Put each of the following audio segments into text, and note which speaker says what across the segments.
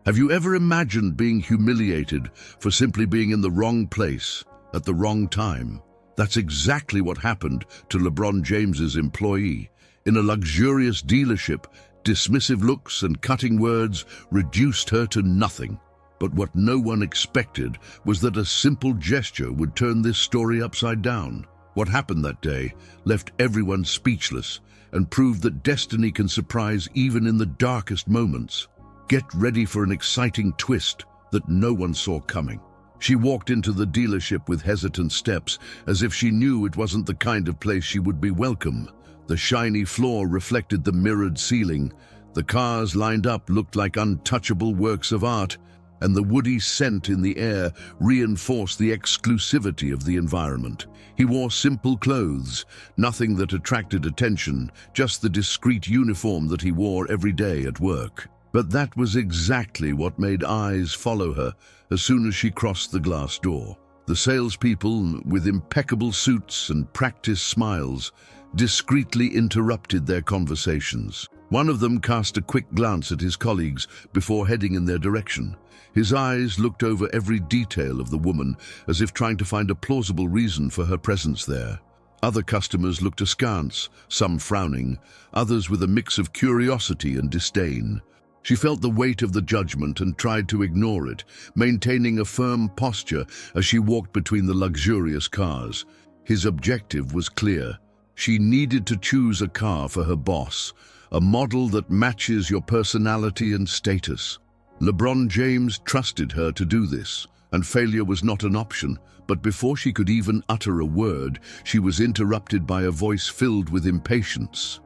Speaker 1: Have you ever imagined being humiliated for simply being in the wrong place at the wrong time? That's exactly what happened to LeBron James's employee. In a luxurious dealership, dismissive looks and cutting words reduced her to nothing. But what no one expected was that a simple gesture would turn this story upside down. What happened that day left everyone speechless and proved that destiny can surprise even in the darkest moments. Get ready for an exciting twist that no one saw coming. She walked into the dealership with hesitant steps, as if she knew it wasn't the kind of place she would be welcome. The shiny floor reflected the mirrored ceiling. The cars lined up looked like untouchable works of art, and the woody scent in the air reinforced the exclusivity of the environment. He wore simple clothes, nothing that attracted attention, just the discreet uniform that he wore every day at work. But that was exactly what made eyes follow her as soon as she crossed the glass door. The salespeople, with impeccable suits and practiced smiles, discreetly interrupted their conversations. One of them cast a quick glance at his colleagues before heading in their direction. His eyes looked over every detail of the woman, as if trying to find a plausible reason for her presence there. Other customers looked askance, some frowning, others with a mix of curiosity and disdain. She felt the weight of the judgment and tried to ignore it, maintaining a firm posture as she walked between the luxurious cars. His objective was clear. She needed to choose a car for her boss, a model that matches your personality and status. LeBron James trusted her to do this, and failure was not an option. But before she could even utter a word, she was interrupted by a voice filled with impatience.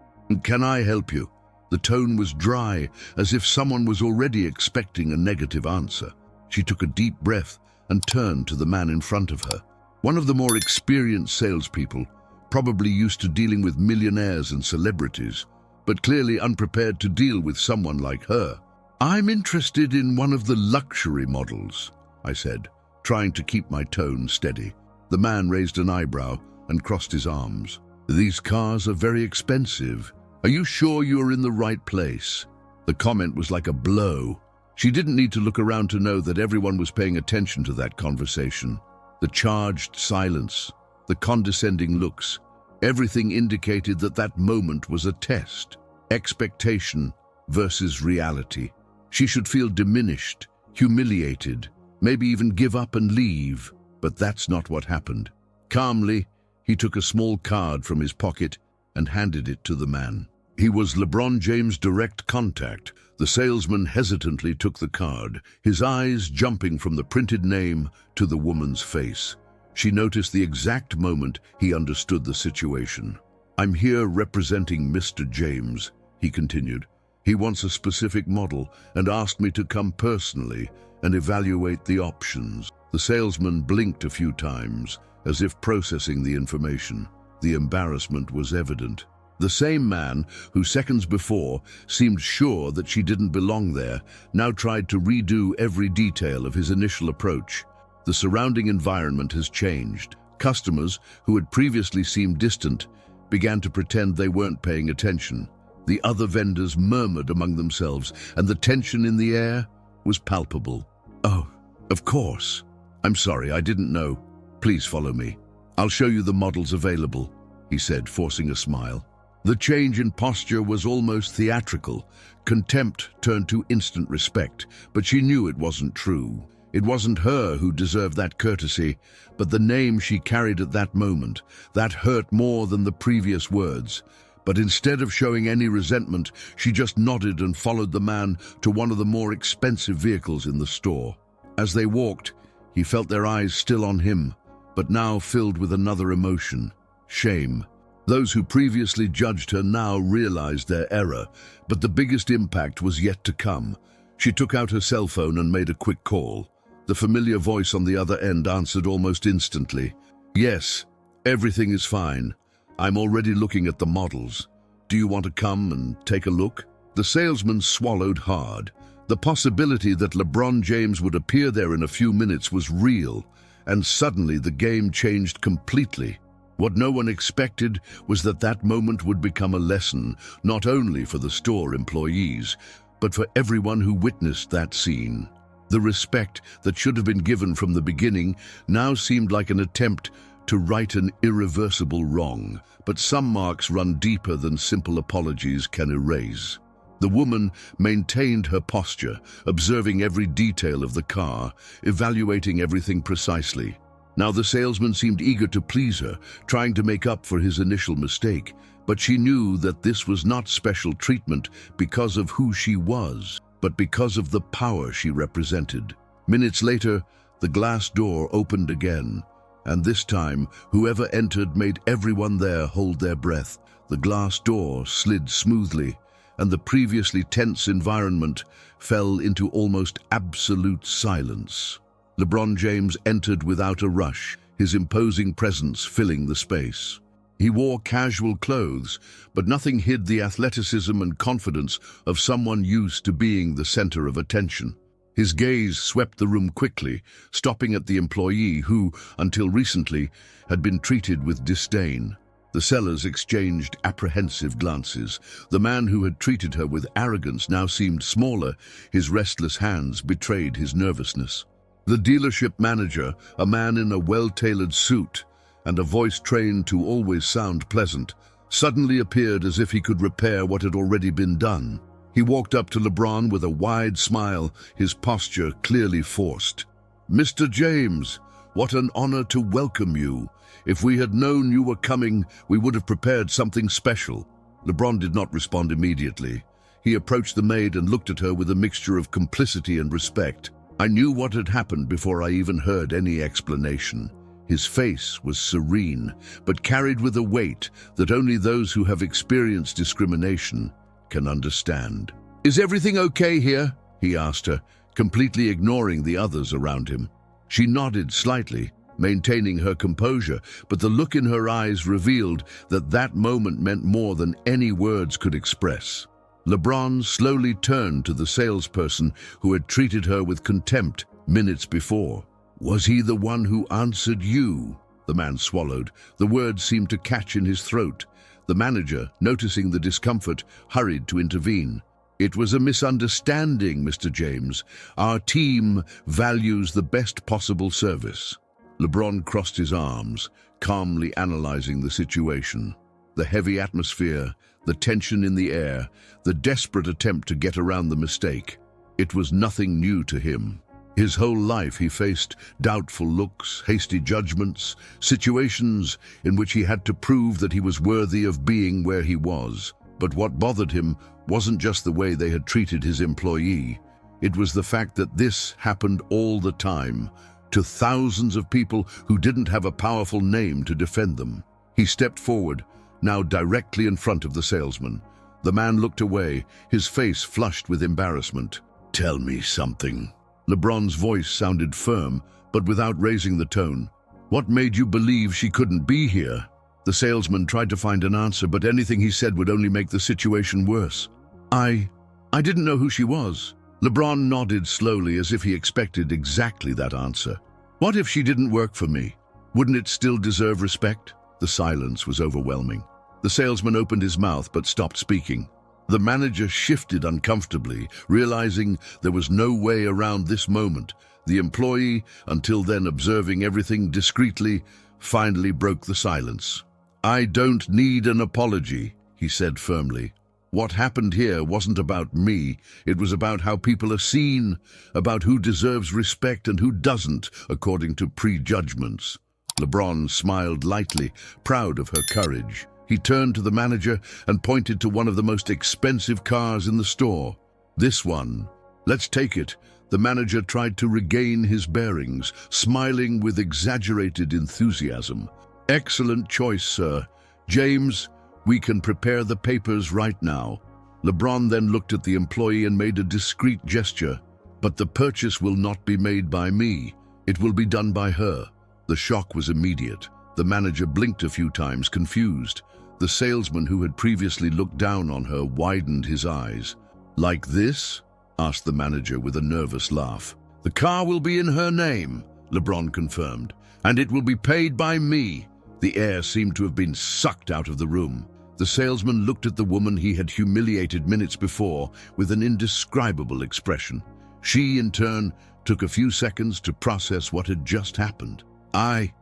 Speaker 1: "Can I help you?" The tone was dry, as if someone was already expecting a negative answer. She took a deep breath and turned to the man in front of her. One of the more experienced salespeople, probably used to dealing with millionaires and celebrities, but clearly unprepared to deal with someone like her. "I'm interested in one of the luxury models," I said, trying to keep my tone steady. The man raised an eyebrow and crossed his arms. "These cars are very expensive. Are you sure you're in the right place?" The comment was like a blow. She didn't need to look around to know that everyone was paying attention to that conversation. The charged silence, the condescending looks, everything indicated that that moment was a test. Expectation versus reality. She should feel diminished, humiliated, maybe even give up and leave. But that's not what happened. Calmly, he took a small card from his pocket and handed it to the man. He was LeBron James' direct contact. The salesman hesitantly took the card, his eyes jumping from the printed name to the woman's face. She noticed the exact moment he understood the situation. "I'm here representing Mr. James," he continued. "He wants a specific model and asked me to come personally and evaluate the options." The salesman blinked a few times, as if processing the information. The embarrassment was evident. The same man who seconds before seemed sure that she didn't belong there now tried to redo every detail of his initial approach. The surrounding environment has changed. Customers, who had previously seemed distant, began to pretend they weren't paying attention. The other vendors murmured among themselves, and the tension in the air was palpable. "Oh, of course. I'm sorry, I didn't know. Please follow me. I'll show you the models available," he said, forcing a smile. The change in posture was almost theatrical. Contempt turned to instant respect, but she knew it wasn't true. It wasn't her who deserved that courtesy, but the name she carried at that moment. That hurt more than the previous words. But instead of showing any resentment, she just nodded and followed the man to one of the more expensive vehicles in the store. As they walked, he felt their eyes still on him, but now filled with another emotion: shame. Those who previously judged her now realized their error, but the biggest impact was yet to come. She took out her cell phone and made a quick call. The familiar voice on the other end answered almost instantly. "Yes, everything is fine. I'm already looking at the models. Do you want to come and take a look?" The salesman swallowed hard. The possibility that LeBron James would appear there in a few minutes was real, and suddenly the game changed completely. What no one expected was that that moment would become a lesson, not only for the store employees, but for everyone who witnessed that scene. The respect that should have been given from the beginning now seemed like an attempt to right an irreversible wrong, but some marks run deeper than simple apologies can erase. The woman maintained her posture, observing every detail of the car, evaluating everything precisely. Now the salesman seemed eager to please her, trying to make up for his initial mistake, but she knew that this was not special treatment because of who she was, but because of the power she represented. Minutes later, the glass door opened again, and this time, whoever entered made everyone there hold their breath. The glass door slid smoothly, and the previously tense environment fell into almost absolute silence. LeBron James entered without a rush, his imposing presence filling the space. He wore casual clothes, but nothing hid the athleticism and confidence of someone used to being the center of attention. His gaze swept the room quickly, stopping at the employee who, until recently, had been treated with disdain. The sellers exchanged apprehensive glances. The man who had treated her with arrogance now seemed smaller. His restless hands betrayed his nervousness. The dealership manager, a man in a well-tailored suit and a voice trained to always sound pleasant, suddenly appeared as if he could repair what had already been done. He walked up to LeBron with a wide smile, his posture clearly forced. "Mr. James, what an honor to welcome you. If we had known you were coming, we would have prepared something special." LeBron did not respond immediately. He approached the maid and looked at her with a mixture of complicity and respect. I knew what had happened before I even heard any explanation. His face was serene, but carried with a weight that only those who have experienced discrimination can understand. "Is everything okay here?" he asked her, completely ignoring the others around him. She nodded slightly, maintaining her composure, but the look in her eyes revealed that that moment meant more than any words could express. LeBron slowly turned to the salesperson who had treated her with contempt minutes before. "Was he the one who answered you?" The man swallowed. The words seemed to catch in his throat. The manager, noticing the discomfort, hurried to intervene. "It was a misunderstanding, Mr. James. Our team values the best possible service." LeBron crossed his arms, calmly analyzing the situation. The heavy atmosphere, the tension in the air, the desperate attempt to get around the mistake. It was nothing new to him. His whole life he faced doubtful looks, hasty judgments, situations in which he had to prove that he was worthy of being where he was. But what bothered him wasn't just the way they had treated his employee. It was the fact that this happened all the time, to thousands of people who didn't have a powerful name to defend them. He stepped forward, now directly in front of the salesman. The man looked away, his face flushed with embarrassment. "Tell me something." LeBron's voice sounded firm, but without raising the tone. "What made you believe she couldn't be here?" The salesman tried to find an answer, but anything he said would only make the situation worse. I didn't know who she was." LeBron nodded slowly as if he expected exactly that answer. "What if she didn't work for me? Wouldn't it still deserve respect?" The silence was overwhelming. The salesman opened his mouth but stopped speaking. The manager shifted uncomfortably, realizing there was no way around this moment. The employee, until then observing everything discreetly, finally broke the silence. "I don't need an apology," he said firmly. "What happened here wasn't about me. It was about how people are seen, about who deserves respect and who doesn't, according to prejudgments." LeBron smiled lightly, proud of her courage. He turned to the manager and pointed to one of the most expensive cars in the store. "This one. Let's take it." The manager tried to regain his bearings, smiling with exaggerated enthusiasm. "Excellent choice, sir. James, we can prepare the papers right now." LeBron then looked at the employee and made a discreet gesture. "But the purchase will not be made by me. It will be done by her." The shock was immediate. The manager blinked a few times, confused. The salesman who had previously looked down on her widened his eyes. "Like this?" asked the manager with a nervous laugh. "The car will be in her name," LeBron confirmed, "and it will be paid by me." The air seemed to have been sucked out of the room. The salesman looked at the woman he had humiliated minutes before with an indescribable expression. She, in turn, took a few seconds to process what had just happened. I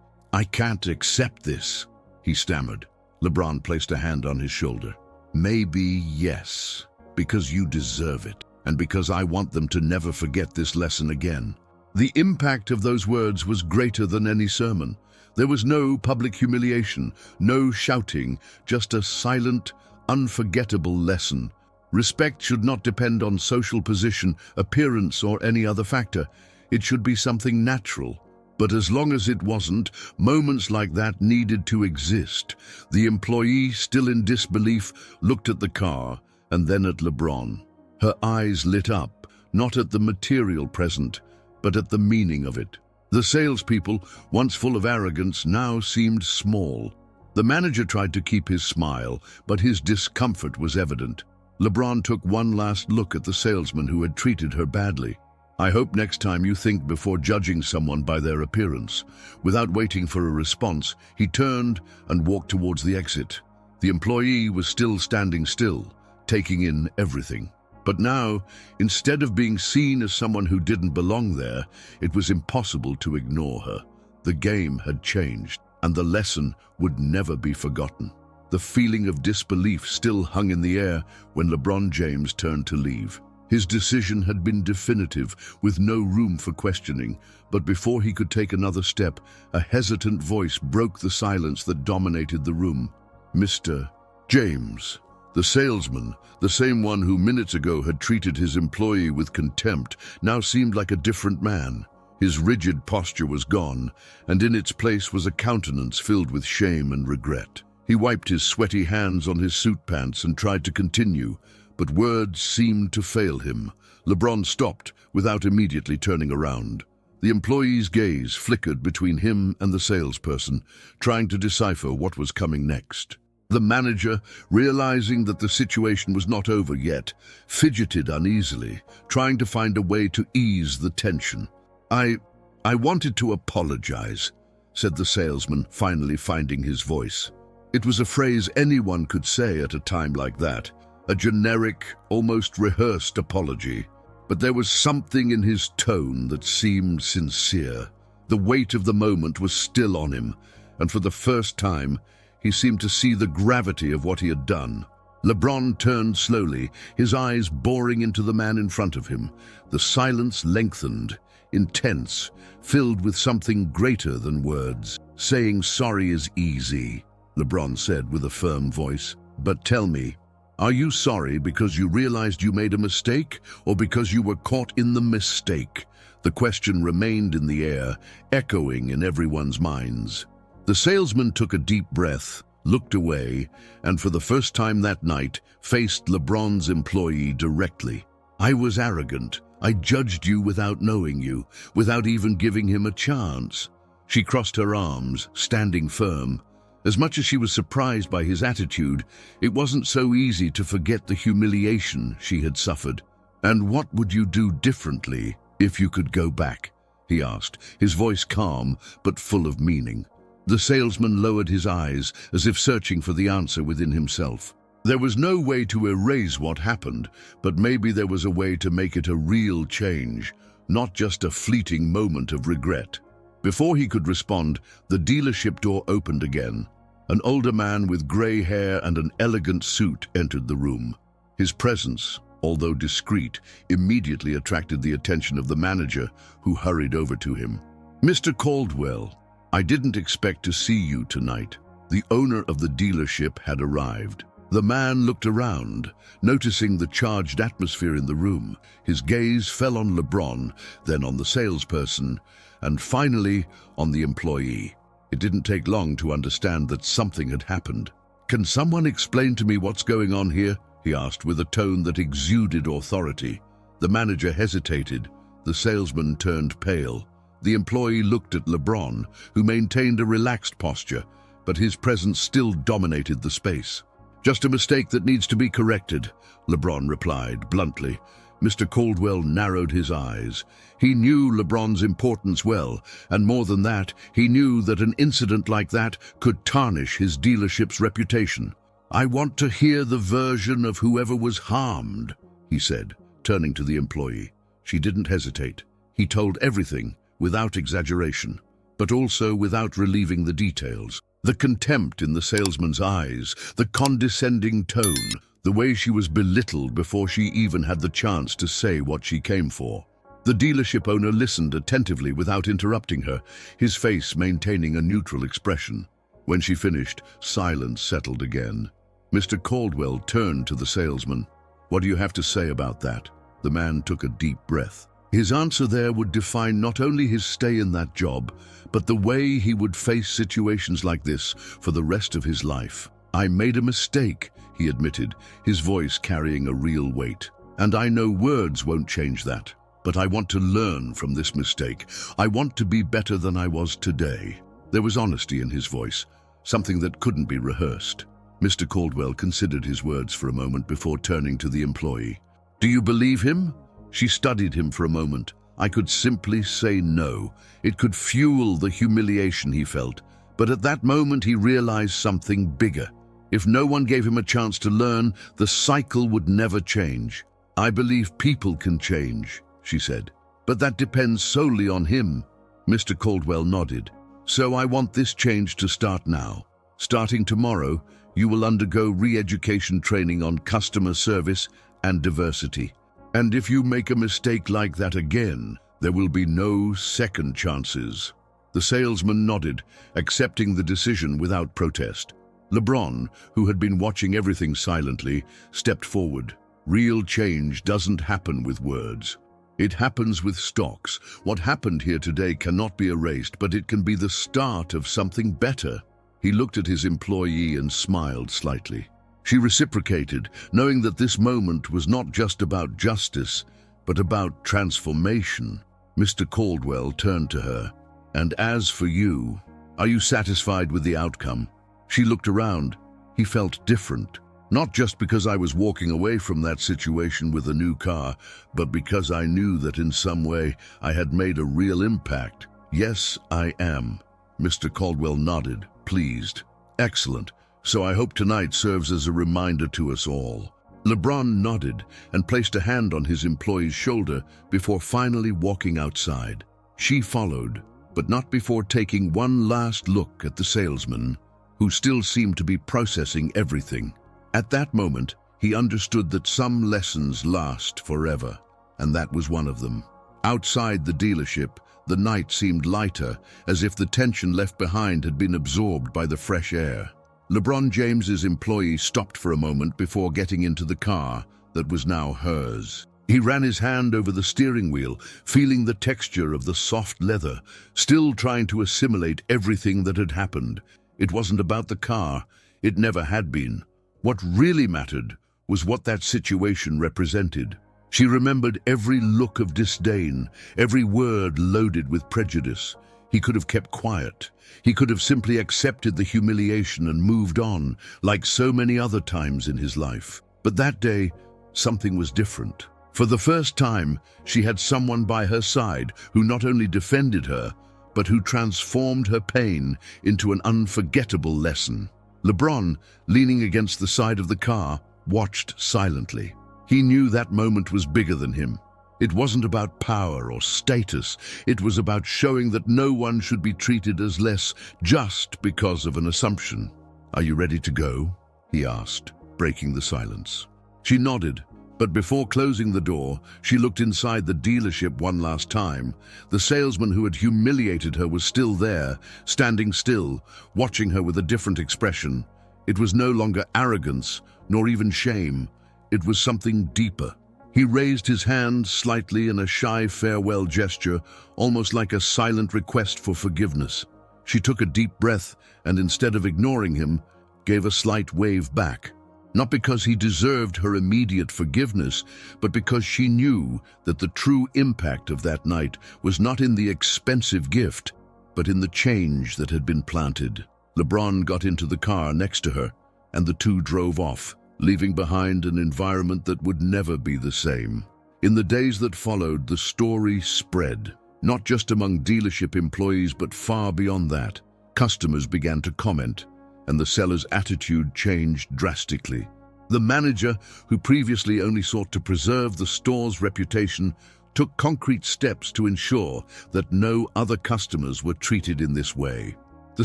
Speaker 1: can't accept this," he stammered. LeBron placed a hand on his shoulder. "Maybe yes, because you deserve it, and because I want them to never forget this lesson again." The impact of those words was greater than any sermon. There was no public humiliation, no shouting, just a silent, unforgettable lesson. Respect should not depend on social position, appearance, or any other factor. It should be something natural. But as long as it wasn't, moments like that needed to exist. The employee, still in disbelief, looked at the car and then at LeBron. Her eyes lit up, not at the material present, but at the meaning of it. The salespeople, once full of arrogance, now seemed small. The manager tried to keep his smile, but his discomfort was evident. LeBron took one last look at the salesman who had treated her badly. "I hope next time you think before judging someone by their appearance." Without waiting for a response, he turned and walked towards the exit. The employee was still standing still, taking in everything. But now, instead of being seen as someone who didn't belong there, it was impossible to ignore her. The game had changed, and the lesson would never be forgotten. The feeling of disbelief still hung in the air when LeBron James turned to leave. His decision had been definitive, with no room for questioning, but before he could take another step, a hesitant voice broke the silence that dominated the room. "Mr. James." The salesman, the same one who minutes ago had treated his employee with contempt, now seemed like a different man. His rigid posture was gone, and in its place was a countenance filled with shame and regret. He wiped his sweaty hands on his suit pants and tried to continue, but words seemed to fail him. LeBron stopped without immediately turning around. The employee's gaze flickered between him and the salesperson, trying to decipher what was coming next. The manager, realizing that the situation was not over yet, fidgeted uneasily, trying to find a way to ease the tension. I wanted to apologize," said the salesman, finally finding his voice. It was a phrase anyone could say at a time like that, a generic, almost rehearsed apology. But there was something in his tone that seemed sincere. The weight of the moment was still on him, and for the first time, he seemed to see the gravity of what he had done. LeBron turned slowly, his eyes boring into the man in front of him. The silence lengthened, intense, filled with something greater than words. "Saying sorry is easy," LeBron said with a firm voice. "But tell me, are you sorry because you realized you made a mistake, or because you were caught in the mistake?" The question remained in the air, echoing in everyone's minds. The salesman took a deep breath, looked away, and for the first time that night, faced LeBron's employee directly. "I was arrogant. I judged you without knowing you, without even giving him a chance." She crossed her arms, standing firm. As much as she was surprised by his attitude, it wasn't so easy to forget the humiliation she had suffered. "And what would you do differently if you could go back?" he asked, his voice calm but full of meaning. The salesman lowered his eyes, as if searching for the answer within himself. There was no way to erase what happened, but maybe there was a way to make it a real change, not just a fleeting moment of regret. Before he could respond, the dealership door opened again. An older man with gray hair and an elegant suit entered the room. His presence, although discreet, immediately attracted the attention of the manager, who hurried over to him. "Mr. Caldwell, I didn't expect to see you tonight." The owner of the dealership had arrived. The man looked around, noticing the charged atmosphere in the room. His gaze fell on LeBron, then on the salesperson, and finally on the employee. It didn't take long to understand that something had happened. "Can someone explain to me what's going on here?" he asked with a tone that exuded authority. The manager hesitated. The salesman turned pale. The employee looked at LeBron, who maintained a relaxed posture, but his presence still dominated the space. "Just a mistake that needs to be corrected," LeBron replied bluntly. Mr. Caldwell narrowed his eyes. He knew LeBron's importance well, and more than that, he knew that an incident like that could tarnish his dealership's reputation. "I want to hear the version of whoever was harmed," he said, turning to the employee. She didn't hesitate. He told everything, without exaggeration, but also without relieving the details. The contempt in the salesman's eyes, the condescending tone, the way she was belittled before she even had the chance to say what she came for. The dealership owner listened attentively without interrupting her, his face maintaining a neutral expression. When she finished, silence settled again. Mr. Caldwell turned to the salesman. "What do you have to say about that?" The man took a deep breath. His answer there would define not only his stay in that job, but the way he would face situations like this for the rest of his life. "I made a mistake," he admitted, his voice carrying a real weight. "And I know words won't change that. But I want to learn from this mistake. I want to be better than I was today." There was honesty in his voice, something that couldn't be rehearsed. Mr. Caldwell considered his words for a moment before turning to the employee. "Do you believe him?" She studied him for a moment. I could simply say no. It could fuel the humiliation he felt. But at that moment he realized something bigger. If no one gave him a chance to learn, the cycle would never change. "I believe people can change," she said. "But that depends solely on him." Mr. Caldwell nodded. "So I want this change to start now. Starting tomorrow, you will undergo re-education training on customer service and diversity. And if you make a mistake like that again, there will be no second chances." The salesman nodded, accepting the decision without protest. LeBron, who had been watching everything silently, stepped forward. "Real change doesn't happen with words. It happens with stocks. What happened here today cannot be erased, but it can be the start of something better." He looked at his employee and smiled slightly. She reciprocated, knowing that this moment was not just about justice, but about transformation. Mr. Caldwell turned to her. "And as for you, are you satisfied with the outcome?" She looked around. He felt different. "Not just because I was walking away from that situation with a new car, but because I knew that in some way I had made a real impact." "Yes, I am." Mr. Caldwell nodded, pleased. "Excellent. So I hope tonight serves as a reminder to us all." LeBron nodded and placed a hand on his employee's shoulder before finally walking outside. She followed, but not before taking one last look at the salesman, who still seemed to be processing everything. At that moment, he understood that some lessons last forever, and that was one of them. Outside the dealership, the night seemed lighter, as if the tension left behind had been absorbed by the fresh air. LeBron James's employee stopped for a moment before getting into the car that was now hers. He ran his hand over the steering wheel, feeling the texture of the soft leather, still trying to assimilate everything that had happened. It wasn't about the car. It never had been. What really mattered was what that situation represented. She remembered every look of disdain, every word loaded with prejudice. He could have kept quiet. He could have simply accepted the humiliation and moved on, like so many other times in his life. But that day, something was different. For the first time, she had someone by her side who not only defended her, but who transformed her pain into an unforgettable lesson. LeBron, leaning against the side of the car, watched silently. He knew that moment was bigger than him. It wasn't about power or status. It was about showing that no one should be treated as less just because of an assumption. "Are you ready to go?" he asked, breaking the silence. She nodded, but before closing the door, she looked inside the dealership one last time. The salesman who had humiliated her was still there, standing still, watching her with a different expression. It was no longer arrogance, nor even shame. It was something deeper. He raised his hand slightly in a shy farewell gesture, almost like a silent request for forgiveness. She took a deep breath and, instead of ignoring him, gave a slight wave back. Not because he deserved her immediate forgiveness, but because she knew that the true impact of that night was not in the expensive gift, but in the change that had been planted. LeBron got into the car next to her, and the two drove off, leaving behind an environment that would never be the same. In the days that followed, the story spread, not just among dealership employees, but far beyond that. Customers began to comment. and the seller's attitude changed drastically. The manager, who previously only sought to preserve the store's reputation, took concrete steps to ensure that no other customers were treated in this way. The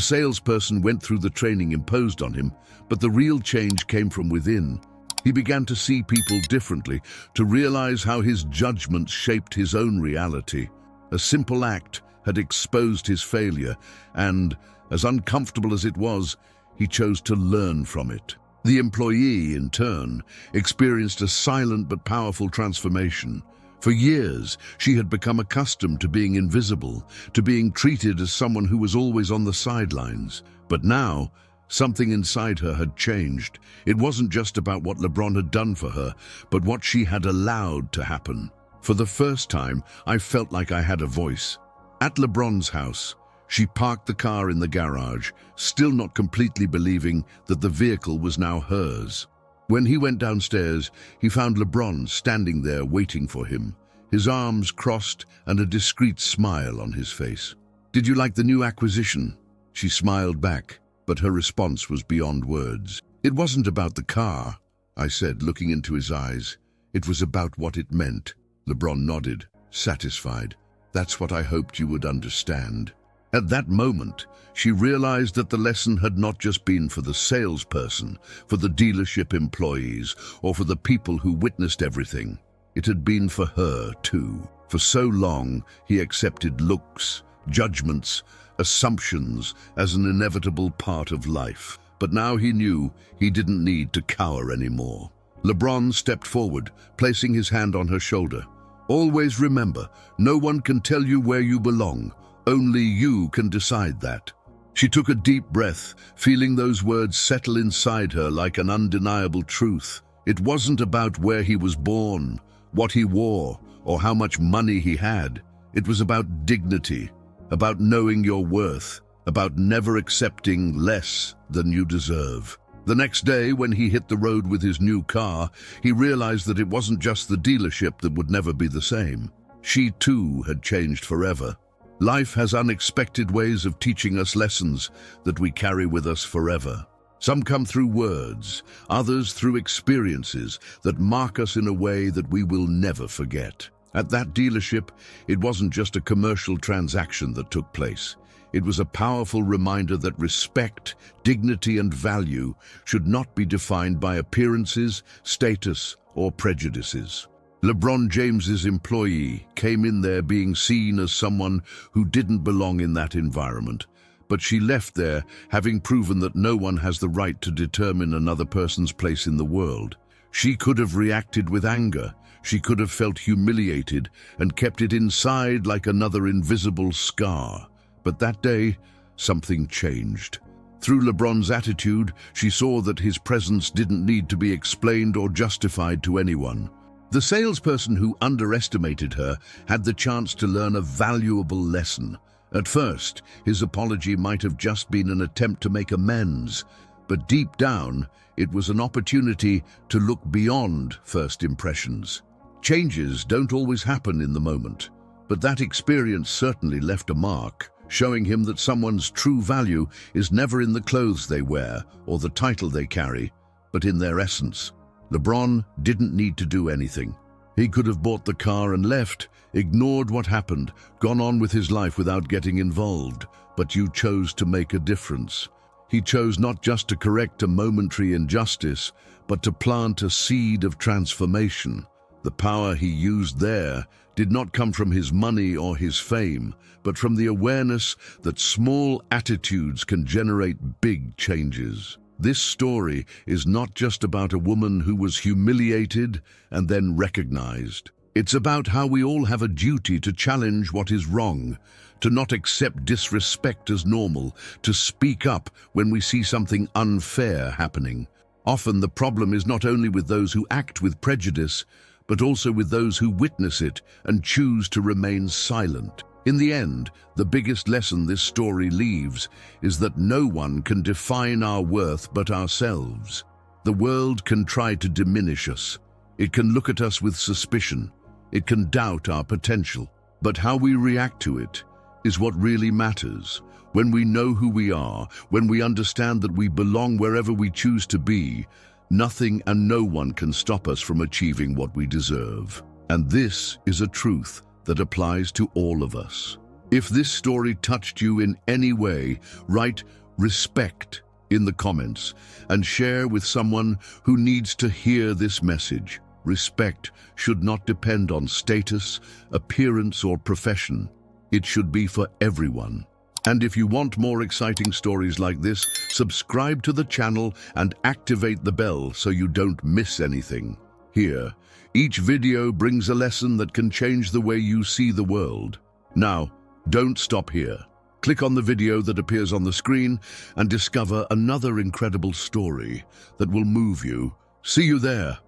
Speaker 1: salesperson went through the training imposed on him, but the real change came from within. He began to see people differently, to realize how his judgments shaped his own reality. A simple act had exposed his failure, and, as uncomfortable as it was, he chose to learn from it. The employee, in turn, experienced a silent but powerful transformation. For years, she had become accustomed to being invisible, to being treated as someone who was always on the sidelines. But now, something inside her had changed. It wasn't just about what LeBron had done for her, but what she had allowed to happen. For the first time, I felt like I had a voice. At LeBron's house, she parked the car in the garage, still not completely believing that the vehicle was now hers. When he went downstairs, he found LeBron standing there waiting for him, his arms crossed and a discreet smile on his face. "Did you like the new acquisition?" She smiled back, but her response was beyond words. "It wasn't about the car," I said, looking into his eyes. "It was about what it meant." LeBron nodded, satisfied. "That's what I hoped you would understand." At that moment, she realized that the lesson had not just been for the salesperson, for the dealership employees, or for the people who witnessed everything. It had been for her, too. For so long, he accepted looks, judgments, assumptions as an inevitable part of life. But now he knew he didn't need to cower anymore. LeBron stepped forward, placing his hand on her shoulder. "Always remember, no one can tell you where you belong. Only you can decide that." She took a deep breath, feeling those words settle inside her like an undeniable truth. It wasn't about where he was born, what he wore, or how much money he had. It was about dignity, about knowing your worth, about never accepting less than you deserve. The next day, when he hit the road with his new car, he realized that it wasn't just the dealership that would never be the same. She, too, had changed forever. Life has unexpected ways of teaching us lessons that we carry with us forever. Some come through words, others through experiences that mark us in a way that we will never forget. At that dealership, it wasn't just a commercial transaction that took place. It was a powerful reminder that respect, dignity, and value should not be defined by appearances, status, or prejudices. LeBron James's employee came in there being seen as someone who didn't belong in that environment, but she left there having proven that no one has the right to determine another person's place in the world. She could have reacted with anger. She could have felt humiliated and kept it inside like another invisible scar. But that day, something changed. Through LeBron's attitude, she saw that his presence didn't need to be explained or justified to anyone. The salesperson who underestimated her had the chance to learn a valuable lesson. At first, his apology might have just been an attempt to make amends, but deep down, it was an opportunity to look beyond first impressions. Changes don't always happen in the moment, but that experience certainly left a mark, showing him that someone's true value is never in the clothes they wear or the title they carry, but in their essence. LeBron didn't need to do anything. He could have bought the car and left, ignored what happened, gone on with his life without getting involved, but you chose to make a difference. He chose not just to correct a momentary injustice, but to plant a seed of transformation. The power he used there did not come from his money or his fame, but from the awareness that small attitudes can generate big changes. This story is not just about a woman who was humiliated and then recognized. It's about how we all have a duty to challenge what is wrong, to not accept disrespect as normal, to speak up when we see something unfair happening. Often the problem is not only with those who act with prejudice, but also with those who witness it and choose to remain silent. In the end, the biggest lesson this story leaves is that no one can define our worth but ourselves. The world can try to diminish us. It can look at us with suspicion. It can doubt our potential. But how we react to it is what really matters. When we know who we are, when we understand that we belong wherever we choose to be, nothing and no one can stop us from achieving what we deserve. And this is a truth that applies to all of us. If this story touched you in any way, write "respect" in the comments and share with someone who needs to hear this message. Respect should not depend on status, appearance, or profession. It should be for everyone. And if you want more exciting stories like this, subscribe to the channel and activate the bell so you don't miss anything. Here, each video brings a lesson that can change the way you see the world. Now, don't stop here. Click on the video that appears on the screen and discover another incredible story that will move you. See you there.